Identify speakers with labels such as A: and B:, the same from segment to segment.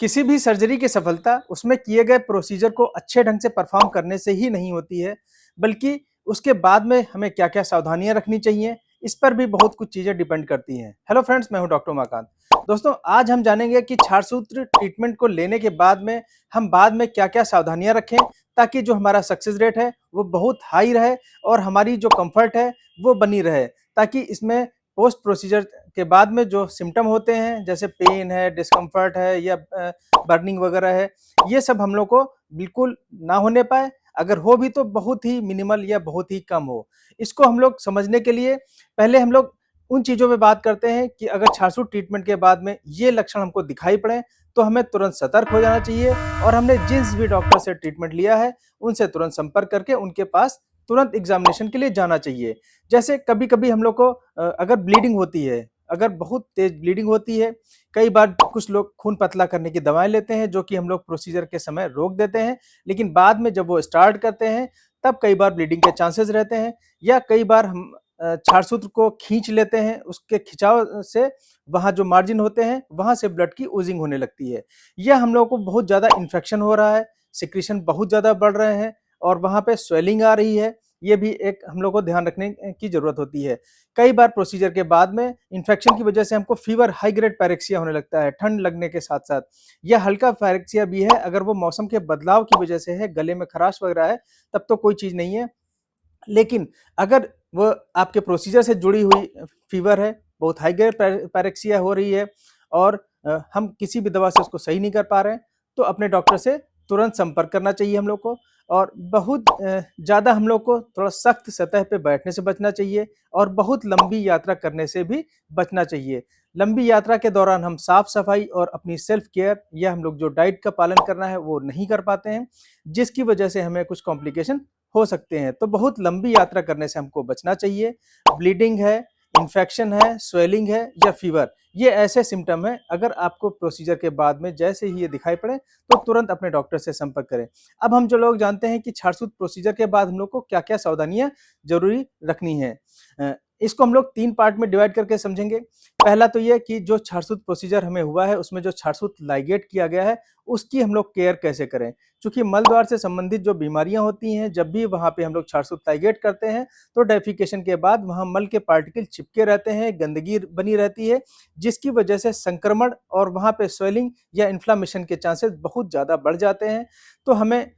A: किसी भी सर्जरी की सफलता उसमें किए गए प्रोसीजर को अच्छे ढंग से परफॉर्म करने से ही नहीं होती है, बल्कि उसके बाद में हमें क्या-क्या सावधानियाँ रखनी चाहिए, इस पर भी बहुत कुछ चीज़ें डिपेंड करती हैं। हेलो फ्रेंड्स, मैं हूँ डॉक्टर उमाकांत। दोस्तों, आज हम जानेंगे कि क्षारसूत्र ट्रीटमेंट को लेने के बाद में हम बाद में क्या-क्या सावधानियाँ रखें, ताकि जो हमारा सक्सेस रेट है, वो बहुत हाई रहे और हमारी जो कम्फर्ट है, वो बनी रहे। ताकि इसमें पोस्ट प्रोसीजर के बाद में जो सिम्पटम होते हैं, जैसे पेन है, डिस्कम्फर्ट है या बर्निंग वगैरह है, ये सब हम लोग को बिल्कुल ना होने पाए। अगर हो भी तो बहुत ही मिनिमल या बहुत ही कम हो। इसको हम लोग समझने के लिए पहले हम लोग उन चीज़ों पे बात करते हैं कि अगर छाछूत ट्रीटमेंट के बाद में ये लक्षण हमको दिखाई पड़े, तो हमें तुरंत सतर्क हो जाना चाहिए और हमने जिस भी डॉक्टर से ट्रीटमेंट लिया है, उनसे तुरंत संपर्क करके उनके पास तुरंत एग्ज़ामिनेशन के लिए जाना चाहिए। जैसे कभी-कभी हम लोग को अगर ब्लीडिंग होती है, अगर बहुत तेज़ ब्लीडिंग होती है, कई बार कुछ लोग खून पतला करने की दवाएँ लेते हैं, जो कि हम लोग प्रोसीजर के समय रोक देते हैं, लेकिन बाद में जब वो स्टार्ट करते हैं, तब कई बार ब्लीडिंग के चांसेस रहते हैं या कई बार हम क्षारसूत्र को खींच लेते हैं, उसके खिंचाव से वहाँ जो मार्जिन होते हैं, वहाँ से ब्लड की ओज़िंग होने लगती है। या हम लोगों को बहुत ज़्यादा इन्फेक्शन हो रहा है, सिक्रीशन बहुत ज़्यादा बढ़ रहे हैं और वहाँ पे स्वेलिंग आ रही है, ये भी एक हम लोग को ध्यान रखने की ज़रूरत होती है। कई बार प्रोसीजर के बाद में इन्फेक्शन की वजह से हमको फीवर, हाई ग्रेड पायरेक्सिया होने लगता है, ठंड लगने के साथ-साथ या हल्का पायरेक्सिया भी है, अगर वो मौसम के बदलाव की वजह से है, गले में खराश वगैरह है, तब तो कोई चीज़ नहीं है। लेकिन अगर वो आपके प्रोसीजर से जुड़ी हुई फीवर है, बहुत हाई ग्रेड पायरेक्सिया हो रही है और हम किसी भी दवा से उसको सही नहीं कर पा रहे हैं, तो अपने डॉक्टर से तुरंत संपर्क करना चाहिए हम लोग को और बहुत ज़्यादा हम लोग को थोड़ा सख्त सतह पे बैठने से बचना चाहिए और बहुत लंबी यात्रा करने से भी बचना चाहिए। लंबी यात्रा के दौरान हम साफ-सफाई और अपनी सेल्फ केयर या हम लोग जो डाइट का पालन करना है, वो नहीं कर पाते हैं, जिसकी वजह से हमें कुछ कॉम्प्लिकेशन हो सकते हैं। तो बहुत लंबी यात्रा करने से हमको बचना चाहिए। ब्लीडिंग है, इन्फेक्शन है, स्वेलिंग है या फीवर, ये ऐसे सिम्पटम हैं, अगर आपको प्रोसीजर के बाद में जैसे ही ये दिखाई पड़े, तो तुरंत अपने डॉक्टर से संपर्क करें। अब हम जो लोग जानते हैं कि छारसूत प्रोसीजर के बाद हम लोग को क्या-क्या सावधानियाँ ज़रूरी रखनी है। इसको हम लोग 3 पार्ट में डिवाइड करके समझेंगे। पहला तो ये कि जो छारसूत प्रोसीजर हमें हुआ है, उसमें जो छारसूत लाइगेट किया गया है, उसकी हम लोग केयर कैसे करें? चूँकि मल द्वार से संबंधित जो बीमारियाँ होती हैं, जब भी वहाँ पे हम लोग छारसूत लाइगेट करते हैं, तो डेफिकेशन के बाद वहाँ मल के पार्टिकल चिपके रहते हैं, गंदगी बनी रहती है, जिसकी वजह से संक्रमण और वहाँ पे स्वेलिंग या इन्फ्लेमेशन के चांसेस बहुत ज़्यादा बढ़ जाते हैं। तो हमें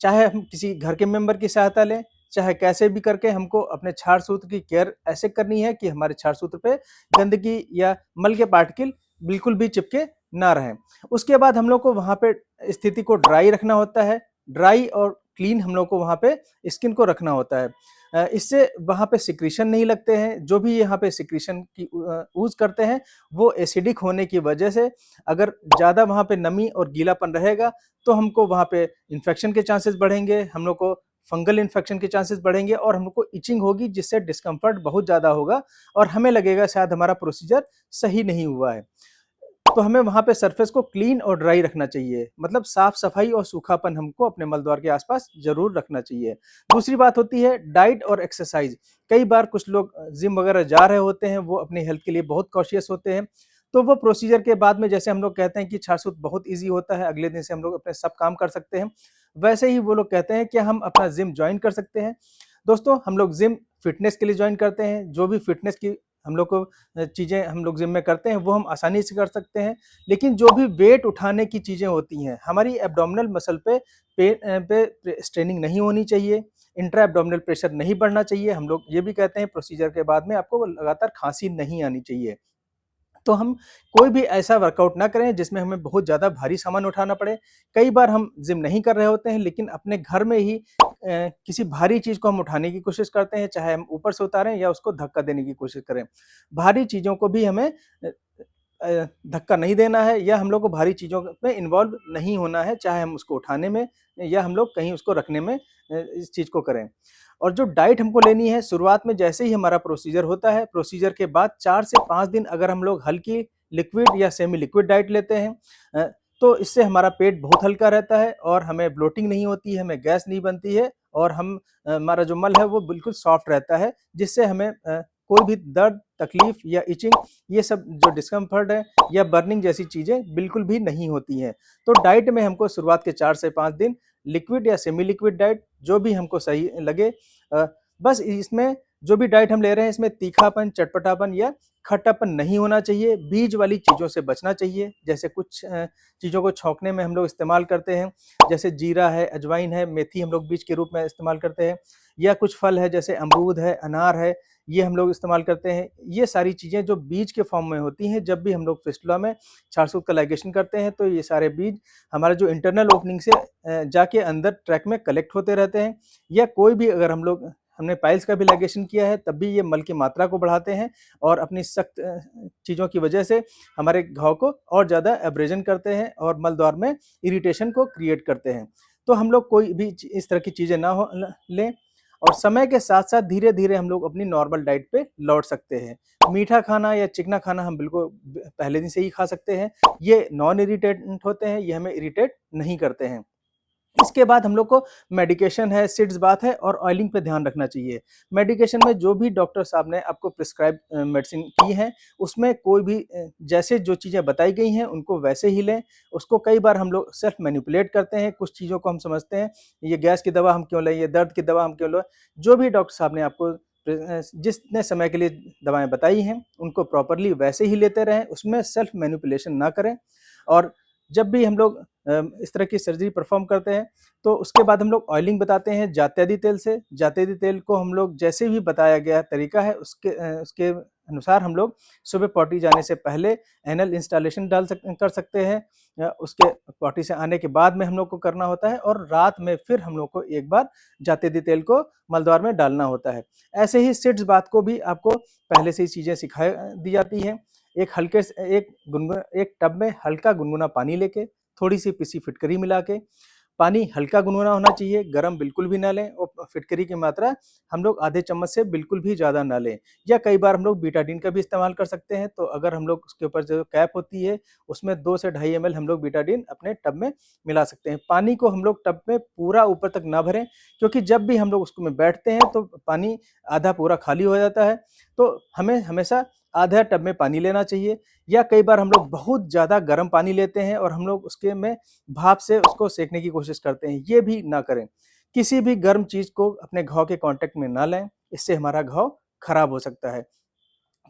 A: चाहे हम किसी घर के मेंबर की सहायता लें, चाहे कैसे भी करके हमको अपने छारसूत्र की केयर ऐसे करनी है कि हमारे छारसूत्र पे गंदगी या मल के पार्टिकल बिल्कुल भी चिपके ना रहें। उसके बाद हम लोग को वहाँ पे स्थिति को ड्राई रखना होता है। ड्राई और क्लीन हम लोग को वहाँ पे स्किन को रखना होता है। इससे वहाँ पे सिक्रीशन नहीं लगते हैं। जो भी यहाँ पे सिक्रीशन की यूज़ करते हैं, वो एसिडिक होने की वजह से अगर ज़्यादा वहाँ पे नमी और गीलापन रहेगा, तो हमको वहाँ पे इन्फेक्शन के चांसेस बढ़ेंगे, हम लोग को फंगल इन्फेक्शन के चांसेस बढ़ेंगे और हम लोग को इचिंग होगी, जिससे डिस्कम्फर्ट बहुत ज़्यादा होगा और हमें लगेगा शायद हमारा प्रोसीजर सही नहीं हुआ है। तो हमें वहाँ पे सरफेस को क्लीन और ड्राई रखना चाहिए। मतलब साफ-सफाई और सूखापन हमको अपने मल द्वार के आस-पास ज़रूर रखना चाहिए। दूसरी बात होती है डाइट और एक्सरसाइज़। कई बार कुछ लोग जिम वगैरह जा रहे होते हैं, वो अपनी हेल्थ के लिए बहुत कॉशियस होते हैं। तो वो प्रोसीजर के बाद में जैसे हम लोग कहते हैं कि छारसूत बहुत ईज़ी होता है, अगले दिन से हम लोग अपने सब काम कर सकते हैं। वैसे ही वो लोग कहते हैं कि हम अपना जिम जॉइन कर सकते हैं। दोस्तों, हम लोग जिम फिटनेस के लिए जॉइन करते हैं। जो भी फिटनेस की हम लोग को चीज़ें हम लोग जिम में करते हैं, वो हम आसानी से कर सकते हैं। लेकिन जो भी वेट उठाने की चीज़ें होती हैं, हमारी एब्डोमिनल मसल पे स्ट्रेनिंग नहीं होनी चाहिए, इंट्रा एब्डोमिनल प्रेशर नहीं बढ़ना चाहिए। हम लोग ये भी कहते हैं प्रोसीजर के बाद में आपको लगातार खाँसी नहीं आनी चाहिए। तो हम कोई भी ऐसा वर्कआउट ना करें जिसमें हमें बहुत ज़्यादा भारी सामान उठाना पड़े। कई बार हम जिम नहीं कर रहे होते हैं, लेकिन अपने घर में ही किसी भारी चीज़ को हम उठाने की कोशिश करते हैं, चाहे हम ऊपर से उतारें या उसको धक्का देने की कोशिश करें। भारी चीज़ों को भी हमें धक्का नहीं देना है या हम लोग को भारी चीज़ों में इन्वॉल्व नहीं होना है, चाहे हम उसको उठाने में या हम लोग कहीं उसको रखने में इस चीज़ को करें। और जो डाइट हमको लेनी है, शुरुआत में जैसे ही हमारा प्रोसीजर होता है, प्रोसीजर के बाद 4 से 5 दिन अगर हम लोग हल्की लिक्विड या सेमी लिक्विड डाइट लेते हैं, तो इससे हमारा पेट बहुत हल्का रहता है और हमें ब्लोटिंग नहीं होती है, हमें गैस नहीं बनती है और हमारा जो मल है वो बिल्कुल सॉफ्ट रहता है, जिससे हमें कोई भी दर्द, तकलीफ या इचिंग, ये सब जो डिस्कम्फर्ट है या बर्निंग जैसी चीज़ें बिल्कुल भी नहीं होती हैं। तो डाइट में हमको शुरुआत के 4 से 5 दिन लिक्विड या सेमी लिक्विड डाइट जो भी हमको सही लगे, बस इसमें जो भी डाइट हम ले रहे हैं इसमें तीखापन, चटपटापन या खट्टापन नहीं होना चाहिए, बीज वाली चीज़ों से बचना चाहिए। जैसे कुछ चीज़ों को छौंकने में हम लोग इस्तेमाल करते हैं, जैसे जीरा है, अजवाइन है, मेथी हम लोग बीज के रूप में इस्तेमाल करते हैं, या कुछ फल है जैसे अमरूद है, अनार है, ये हम लोग इस्तेमाल करते हैं। ये सारी चीज़ें जो बीज के फॉर्म में होती हैं, जब भी हम लोग फिस्टुला में छारसूत का लाइगेशन करते हैं, तो ये सारे बीज हमारे जो इंटरनल ओपनिंग से जाके अंदर ट्रैक में कलेक्ट होते रहते हैं, या कोई भी अगर हमने पाइल्स का भी लाइगेशन किया है, तब भी ये मल की मात्रा को बढ़ाते हैं और अपनी सख्त चीज़ों की वजह से हमारे घाव को और ज़्यादा एब्रेजन करते हैं और मल द्वार में इरिटेशन को क्रिएट करते हैं। तो हम लोग कोई भी इस तरह की चीज़ें ना हो लें, और समय के साथ-साथ धीरे-धीरे हम लोग अपनी नॉर्मल डाइट पे लौट सकते हैं। मीठा खाना या चिकना खाना हम बिल्कुल पहले दिन से ही खा सकते हैं। ये नॉन इरिटेंट होते हैं, ये हमें इरिटेट नहीं करते हैं। इसके बाद हम लोग को मेडिकेशन है, सिड्स बाथ है और ऑयलिंग पे ध्यान रखना चाहिए। मेडिकेशन में जो भी डॉक्टर साहब ने आपको प्रिस्क्राइब मेडिसिन की है, उसमें कोई भी जैसे जो चीज़ें बताई गई हैं, उनको वैसे ही लें। उसको कई बार हम लोग सेल्फ मैनिपुलेट करते हैं, कुछ चीज़ों को हम समझते हैं, ये गैस की दवा हम क्यों लें, ये दर्द की दवा हम क्यों लें। जो भी डॉक्टर साहब ने आपको जितने समय के लिए दवाएँ बताई हैं, उनको प्रॉपरली वैसे ही लेते रहें, उसमें सेल्फ मैनिपुलेशन ना करें। और जब भी हम लोग इस तरह की सर्जरी परफ़ॉर्म करते हैं, तो उसके बाद हम लोग ऑयलिंग बताते हैं जात्यदि तेल से। जात्यदि तेल को हम लोग जैसे भी बताया गया तरीका है, उसके अनुसार हम लोग सुबह पॉटी जाने से पहले एनल इंस्टॉलेशन कर सकते हैं। उसके पॉटी से आने के बाद में हम लोग को करना होता है, और रात में फिर हम लोग को एक बार जात्यदि तेल को मलद्वार में डालना होता है। ऐसे ही सिड्स बाथ को भी आपको पहले से ही चीज़ें सिखा दी जाती हैं। एक टब में हल्का गुनगुना पानी लेके, थोड़ी-सी पिसी फिटकरी मिला के, पानी हल्का गुनगुना होना चाहिए, गरम बिल्कुल भी ना लें, और फिटकरी की मात्रा हम लोग आधे चम्मच से बिल्कुल भी ज़्यादा ना लें। या कई बार हम लोग बीटाडीन का भी इस्तेमाल कर सकते हैं, तो अगर हम लोग उसके ऊपर जो कैप होती है, उसमें 2 से ढाई एमएल हम लोग बीटाडीन अपने टब में मिला सकते हैं। पानी को हम लोग टब में पूरा ऊपर तक ना भरें, क्योंकि जब भी हम लोग उसमें बैठते हैं, तो पानी आधा पूरा खाली हो जाता है। तो हमें हमेशा आधा टब में पानी लेना चाहिए। या कई बार हम लोग बहुत ज़्यादा गर्म पानी लेते हैं और हम लोग उसके में भाप से उसको सेकने की कोशिश करते हैं, ये भी ना करें। किसी भी गर्म चीज़ को अपने घाव के कॉन्टैक्ट में ना लें, इससे हमारा घाव खराब हो सकता है।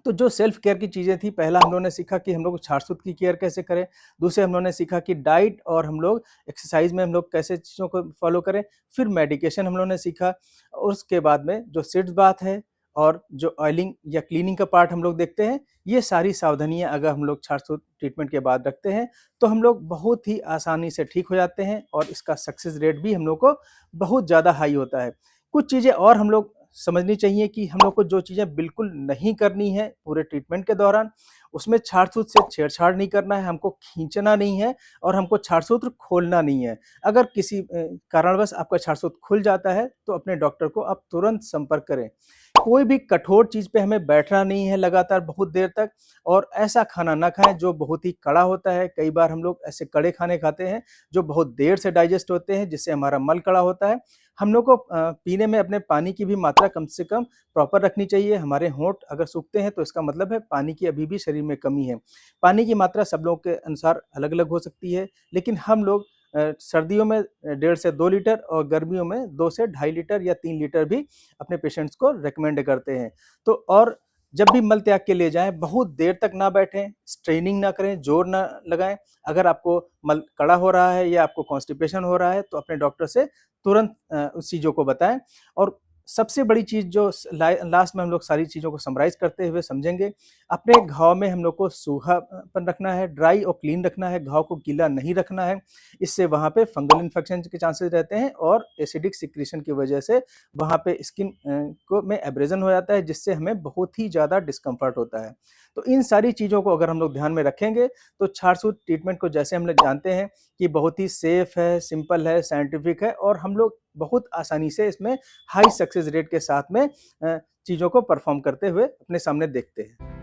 A: तो जो सेल्फ केयर की चीज़ें थी, पहला हम लोगों ने सीखा कि हम लोग छार-सूत की केयर कैसे करें, दूसरे हम लोगों ने सीखा कि डाइट और हम लोग एक्सरसाइज़ में हम लोग कैसे चीज़ों को फ़ॉलो करें, फिर मेडिकेशन हम लोगों ने सीखा, और उसके बाद में जो सिट्स बाथ है और जो ऑयलिंग या क्लीनिंग का पार्ट हम लोग देखते हैं, ये सारी सावधानियाँ अगर हम लोग छार-सूत ट्रीटमेंट के बाद रखते हैं, तो हम लोग बहुत ही आसानी से ठीक हो जाते हैं, और इसका सक्सेस रेट भी हम लोग को बहुत ज़्यादा हाई होता है। कुछ चीज़ें और हम लोग समझनी चाहिए कि हम लोग को जो चीज़ें बिल्कुल नहीं करनी है पूरे ट्रीटमेंट के दौरान, उसमें छार-सूत से छेड़छाड़ नहीं करना है, हमको खींचना नहीं है और हमको छार-सूत्र खोलना नहीं है। अगर किसी कारणवश आपका छार-सूत खुल जाता है, तो अपने डॉक्टर को आप तुरंत संपर्क करें। कोई भी कठोर चीज़ पे हमें बैठना नहीं है लगातार बहुत देर तक, और ऐसा खाना ना खाएँ जो बहुत ही कड़ा होता है। कई बार हम लोग ऐसे कड़े खाने खाते हैं, जो बहुत देर से डाइजेस्ट होते हैं, जिससे हमारा मल कड़ा होता है। हम लोग को पीने में अपने पानी की भी मात्रा कम से कम प्रॉपर रखनी चाहिए। हमारे होंठ अगर सूखते हैं, तो इसका मतलब है पानी की अभी भी शरीर में कमी है। पानी की मात्रा सब लोगों के अनुसार अलग-अलग हो सकती है, लेकिन हम लोग सर्दियों में 1.5 से 2 लीटर और गर्मियों में 2 से ढाई लीटर या 3 लीटर भी अपने पेशेंट्स को रिकमेंड करते हैं। तो और जब भी मल त्याग के लिए जाएँ, बहुत देर तक ना बैठें, स्ट्रेनिंग ना करें, जोर ना लगाएँ। अगर आपको मल कड़ा हो रहा है या आपको कॉन्स्टिपेशन हो रहा है, तो अपने डॉक्टर से तुरंत उस चीज़ों को बताएँ। और सबसे बड़ी चीज़ जो लास्ट में हम लोग सारी चीज़ों को समराइज़ करते हुए समझेंगे, अपने घाव में हम लोग को सूखापन रखना है, ड्राई और क्लीन रखना है, घाव को गीला नहीं रखना है। इससे वहाँ पे फंगल इन्फेक्शन के चांसेस रहते हैं, और एसिडिक सिक्रीशन की वजह से वहाँ पे स्किन को में एब्रेज़न हो जाता है, जिससे हमें बहुत ही ज़्यादा डिस्कम्फ़र्ट होता है। तो इन सारी चीज़ों को अगर हम लोग ध्यान में रखेंगे, तो छार-सूत ट्रीटमेंट को जैसे हम लोग जानते हैं कि बहुत ही सेफ़ है, सिंपल है, साइंटिफिक है, और हम लोग बहुत आसानी से इसमें हाई सक्सेस रेट के साथ में चीज़ों को परफ़ॉर्म करते हुए अपने सामने देखते हैं।